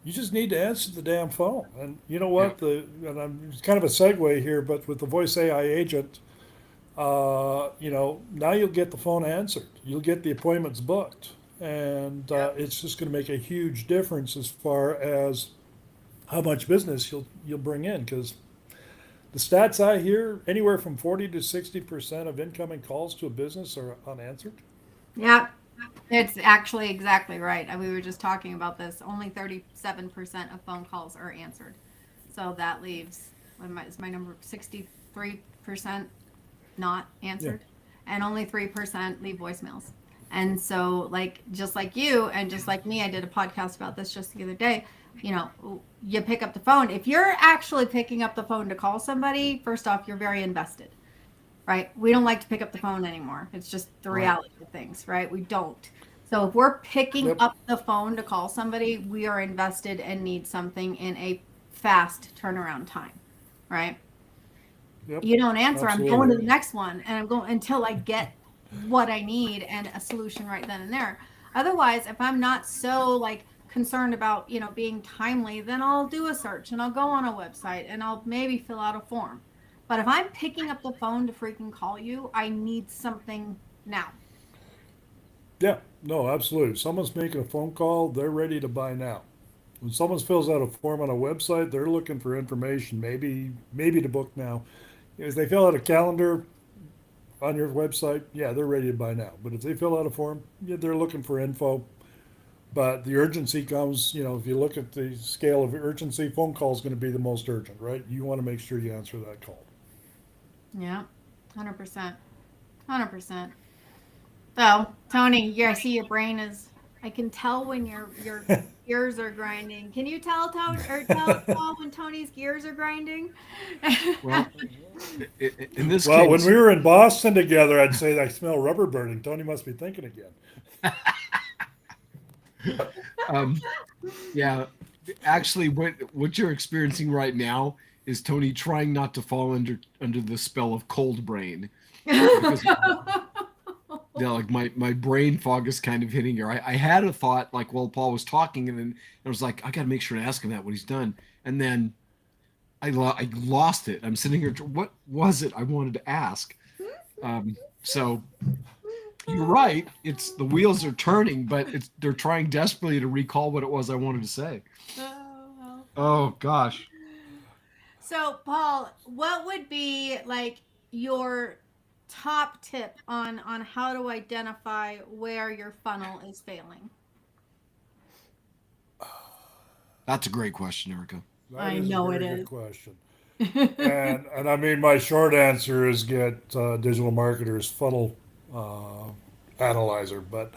C: You just need to answer the damn phone. And you know
B: Yeah.
C: what? It's kind of a segue here, but with the voice AI agent, now you'll get the phone answered. You'll get the appointments booked. And it's just going to make a huge difference as far as how much business you'll bring in, because the stats I hear, anywhere from 40 to 60% of incoming calls to a business are unanswered.
A: Yep. It's actually exactly right. We were just talking about this. Only 37% of phone calls are answered. So that leaves, is my number 63% not
C: Yeah.
A: answered, and only 3% leave voicemails. And so, just like you and just like me, I did a podcast about this just the other day. You pick up the phone. If you're actually picking up the phone to call somebody, first off, you're very invested, right? We don't like to pick up the phone anymore. It's just the
B: Right.
A: reality of things, right? We don't. So if we're picking
C: Yep.
A: up the phone to call somebody, we are invested and need something in a fast turnaround time, right?
C: Yep.
A: You don't answer, I'm going to the
C: Absolutely.
A: next one, and I'm going until I get what I need and a solution right then and there. Otherwise, if I'm not so concerned about, being timely, then I'll do a search and I'll go on a website and I'll maybe fill out a form. But if I'm picking up the phone to freaking call you, I need something now.
C: Yeah. No, absolutely. If someone's making a phone call, they're ready to buy now. When someone fills out a form on a website, they're looking for information, maybe to book now. If they fill out a calendar on your website, yeah, they're ready to buy now. But if they fill out a form, yeah, they're looking for info. But the urgency comes, if you look at the scale of urgency, phone call is going to be the most urgent, right? You want to make sure you answer that call.
A: Yeah, 100%. 100%. So, Tony, I see your brain is. I can tell when your gears are grinding. Can you tell Paul when Tony's gears are grinding?
B: Well, in this
C: Well,
B: case,
C: when we were in Boston together, I'd say I smell rubber burning. Tony must be thinking again.
B: yeah, actually, what you're experiencing right now is Tony trying not to fall under the spell of cold brain. Because, like my brain fog is kind of hitting here. I had a thought like while Paul was talking, and then I was like, I got to make sure to ask him that what he's done, and then I lost it. I'm sitting here. What was it I wanted to ask? So you're right. It's the wheels are turning, but they're trying desperately to recall what it was I wanted to say. Oh gosh.
A: So, Paul, what would be like your top tip on how to identify where your funnel is failing?
B: That's a great question, Erica.
A: I know it
C: Good
A: is.
C: question. And I mean, my short answer is get Digital Marketer's Funnel Analyzer, but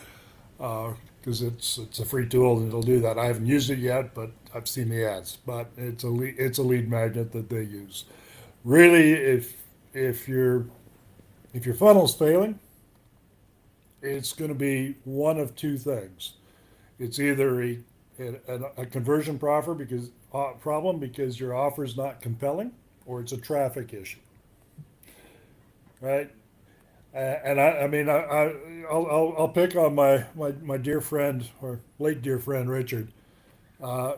C: because it's a free tool and it'll do that. I haven't used it yet, but I've seen the ads. But it's a lead magnet that they use. Really, if your funnel's failing, it's going to be one of two things. It's either a conversion problem because your offer is not compelling, or it's a traffic issue, right? And I mean, I'll pick on my dear friend or late dear friend Richard.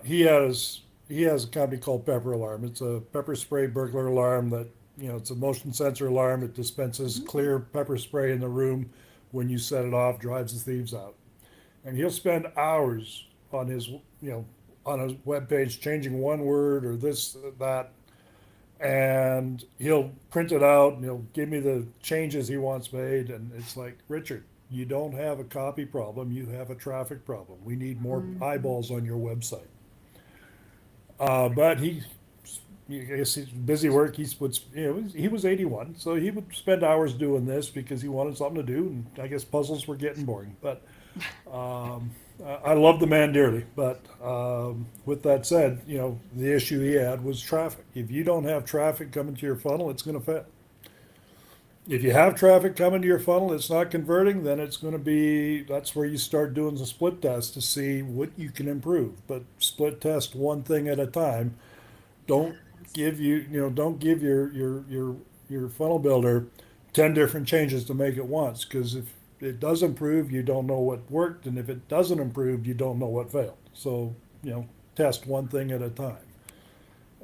C: He has a company called Pepper Alarm. It's a pepper spray burglar alarm that it's a motion sensor alarm. It dispenses clear pepper spray in the room when you set it off, drives the thieves out. And he'll spend hours on his on his webpage changing one word or this that, and he'll print it out and he'll give me the changes he wants made. And it's like, Richard, you don't have a copy problem, you have a traffic problem. We need more eyeballs on your website. But I guess he's busy work. He was 81, so he would spend hours doing this because he wanted something to do, and I guess puzzles were getting boring. But I love the man dearly. But with that said, the issue he had was traffic. If you don't have traffic coming to your funnel, it's going to fail. If you have traffic coming to your funnel, it's not converting, then that's where you start doing the split test to see what you can improve. But split test one thing at a time. Don't give your funnel builder 10 different changes to make it once, because if it does improve, you don't know what worked, and if it doesn't improve, you don't know what failed. So test one thing at a time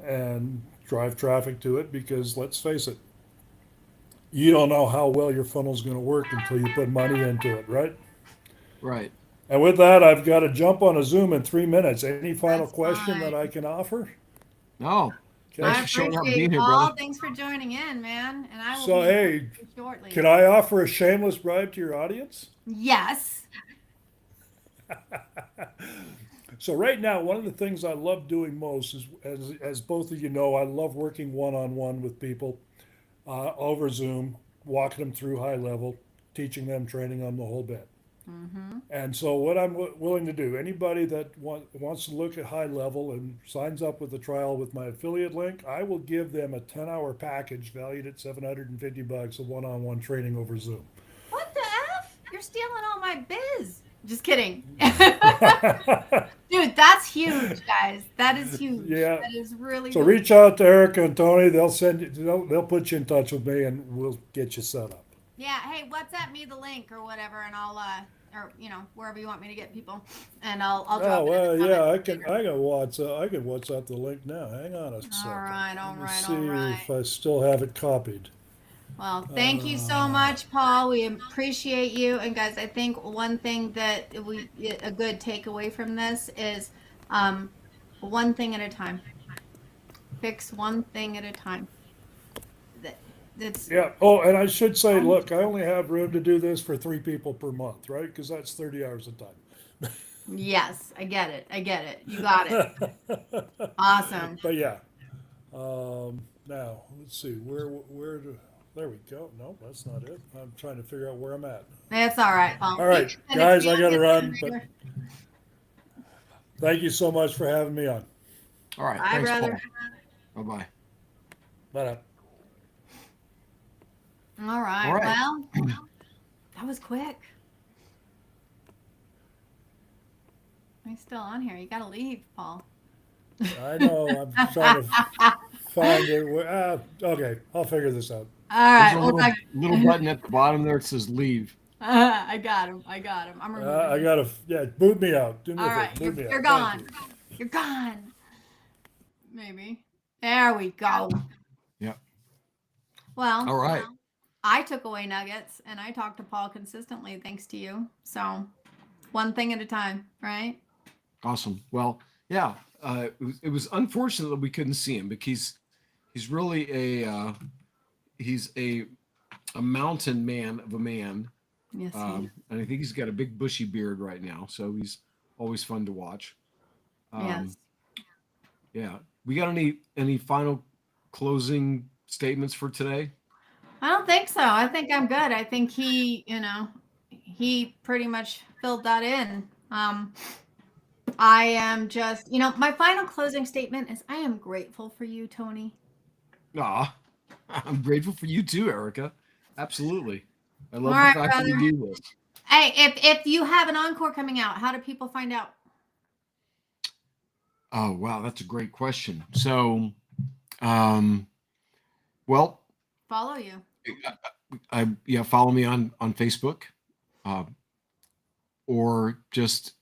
C: and drive traffic to it, because let's face it, you don't know how well your funnel is going to work until you put money into it, right?
B: Right.
C: And with that, I've got to jump on a Zoom in 3 minutes. Any final
A: That's
C: question
A: fine.
C: that I can offer?
B: No. Thanks
A: I
B: for showing up and
A: appreciate
B: being
A: you,
B: here,
A: Paul.
B: brother.
A: Thanks for joining in, man. And I will
C: So,
A: be
C: hey,
A: shortly.
C: can I offer a shameless bribe to your audience?
A: Yes.
C: So right now, one of the things I love doing most is, as both of you know, I love working one-on-one with people over Zoom, walking them through high level, teaching them, training them, the whole bit. And so what I'm willing to do, anybody that wants to look at high level and signs up with the trial with my affiliate link, I will give them a 10-hour package valued at $750 of one-on-one training over Zoom.
A: What the F? You're stealing all my biz. Just kidding. Dude, that's huge, guys. That is huge.
C: Yeah.
A: That is really,
C: So
A: really
C: reach out to Erica and Tony. They'll put you in touch with me, and we'll get you set up.
A: Yeah, hey, WhatsApp me the link or whatever, and I'll or wherever you want me to get people, and I'll drop
C: Oh
A: it.
C: well,
A: in the
C: yeah,
A: comments.
C: I can WhatsApp the link now. Hang on a second.
A: All right, all
C: Let me
A: right,
C: see
A: all right.
C: if I still have it copied.
A: Well, thank you so much, Paul. We appreciate you. And guys, I think one thing that a good takeaway from this is One thing at a time. Fix one thing at a time. That's
C: Yeah. Oh, and I should say, look, I only have room to do this for 3 people per month, right? Because that's 30 hours a time.
A: yes, I get it. I get it. You got it. Awesome.
C: But yeah. Now let's see where do there we go. No, that's not it. I'm trying to figure out where I'm at.
A: That's all right, Paul.
C: All right,
A: And if
C: guys,
A: you
C: I
A: don't
C: got to
A: get
C: run.
A: the
C: But
A: reminder-
C: thank you so much for having me on.
B: All right.
A: Bye,
B: Thanks,
A: brother.
B: Paul. Bye-bye.
C: Bye.
A: All right.
B: All right.
A: Well, that was quick. He's still on here. You got to leave, Paul.
C: I know. I'm trying to find it. Okay, I'll figure this out.
A: All right.
B: There's a
A: We'll
B: little,
A: talk.
B: little button at the bottom there. It says leave.
A: I got him. I got him. I'm removing
C: I
A: him.
C: gotta, yeah, boot me out. Do me
A: All
C: a
A: right.
C: favor, boot me
A: You're
C: out.
A: gone.
C: Thank you.
A: You're gone. Maybe. There we go.
B: Yep.
A: Well,
B: All right.
A: I took away nuggets and I talked to Paul consistently thanks to you. So one thing at a time, right?
B: Awesome. Well, yeah. It was unfortunate that we couldn't see him because he's really he's a mountain man of a man.
A: Yes.
B: And I think he's got a big bushy beard right now, so he's always fun to watch.
A: Yes.
B: Yeah. We got any final closing statements for today?
A: I don't think so. I think I'm good. I think he pretty much filled that in. I am just, my final closing statement is I am grateful for you, Tony.
B: Ah, I'm grateful for you too, Erica. Absolutely. I love
A: All right,
B: the fact that
A: brother.
B: we do this.
A: Hey, if you have an encore coming out, how do people find out?
B: Oh, wow, that's a great question. So, well,
A: Follow you.
B: follow me on Facebook, or just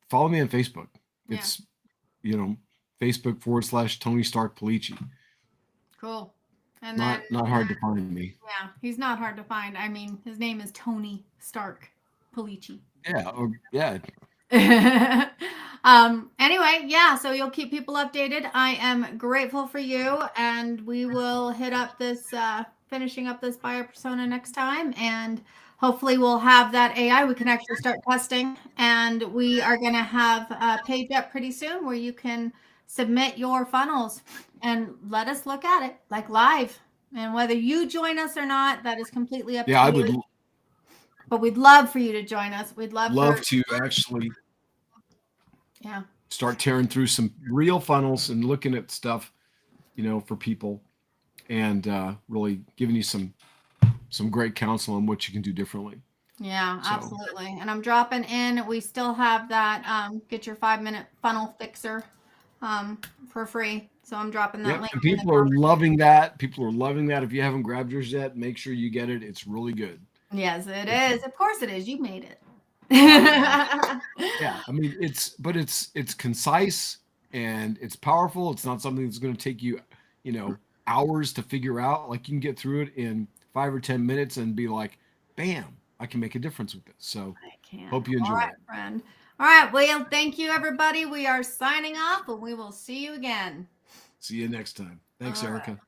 B: follow me on Facebook.
A: Yeah.
B: It's Facebook /Tony Stark Polici.
A: Cool. And
B: Not hard to find me.
A: Yeah, he's not hard to find. I mean, his name is Tony Stark Polici.
B: Yeah.
A: Anyway, yeah, so you'll keep people updated. I am grateful for you, and we will hit up this finishing up this buyer persona next time, and hopefully we'll have that AI we can actually start testing, and we are going to have a page up pretty soon where you can submit your funnels and let us look at it like live. And whether you join us or not, that is completely up to you.
B: I would
A: But we'd love for you to join us. We'd love
B: to actually
A: yeah.
B: start tearing through some real funnels and looking at stuff, for people, and really giving you some great counsel on what you can do differently.
A: Yeah,
B: So-
A: absolutely. And I'm dropping in. We still have that get your 5-minute funnel fixer for free. So I'm dropping that
B: Yep,
A: link.
B: and
A: in the
B: people are
A: comments.
B: loving that. People are loving that. If you haven't grabbed yours yet, make sure you get it. It's really good.
A: Yes, it is. Of course it is. You made it.
B: Yeah, I mean it's concise and it's powerful. It's not something that's going to take you, hours to figure out. Like you can get through it in 5 or 10 minutes and be like, bam, I can make a difference with this. So
A: I can't.
B: hope you enjoy
A: All right,
B: it.
A: friend. All right. Well, thank you, everybody. We are signing off, and we will see you again.
B: See you next time. Thanks,
A: All right.
B: Erica.